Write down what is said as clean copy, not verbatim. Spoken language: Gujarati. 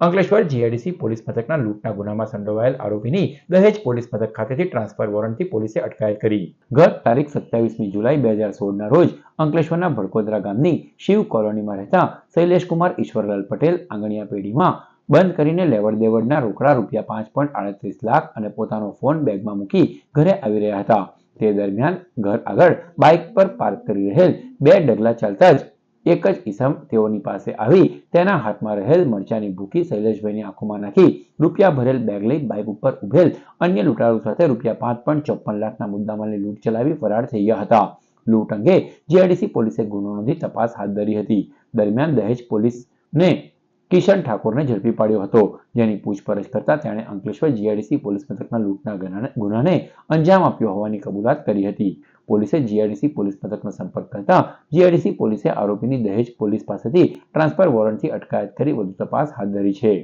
અંકલેશ્વર જીઆઈડીસી પોલીસ મથકના લૂંટના ગુનામાં સંડોવાયેલ આરોપીની દહેજ પોલીસ મથક ખાતેથી ટ્રાન્સફર વોરંટથી પોલીસે અટકાયત કરી. ગત તારીખ 27મી જુલાઈ 2016ના રોજ અંકલેશ્વરના ભડકોદરા ગામની શિવ કોલોનીમાં રહેતા શૈલેષકુમાર ઈશ્વરલાલ પટેલ આંગણિયા પેઢીમાં બંધ કરીને લેવડ દેવડના રોકડા રૂપિયા 5.38 લાખ અને પોતાનો ફોન બેગમાં મૂકી ઘરે આવી રહ્યા હતા. તે દરમિયાન ઘર આગળ બાઇક પર પાર્ક કરી રહેલ બે ડગલા ચાલતા જ એક જ ઈસમ તેઓની પાસે આવી તેના હાથમાં રહેલ મરચાની ભૂકી શૈલેષભાઈની આંખોમાં નાખી રૂપિયા ભરેલ બેગ લઈ બાઇક ઉપર ઉભેલ અન્ય લૂંટારૂ સાથે રૂપિયા 5.54 લાખના મુદ્દામાલની લૂંટ ચલાવી ફરાર થઈ ગયા હતા. લૂંટ અંગે જીઆઈડીસી પોલીસે ગુનો નોંધી તપાસ હાથ ધરી હતી. દરમિયાન દહેજ પોલીસને કિશન ઠાકોરને ઝડપી પાડ્યો હતો, જેની પૂછપરછ કરતા તેણે અંકલેશ્વર જીઆઈડીસી પોલીસ મથકના લૂંટના ગુનાને અંજામ આપ્યો હોવાની કબૂલાત કરી હતી. પોલીસે જીઆઈડીસી પોલીસ મથકનો સંપર્ક કરતા જીઆઈડીસી પોલીસે આરોપીની દહેજ પોલીસ પાસેથી ટ્રાન્સફર વોરંટથી અટકાયત કરી વધુ તપાસ હાથ ધરી છે.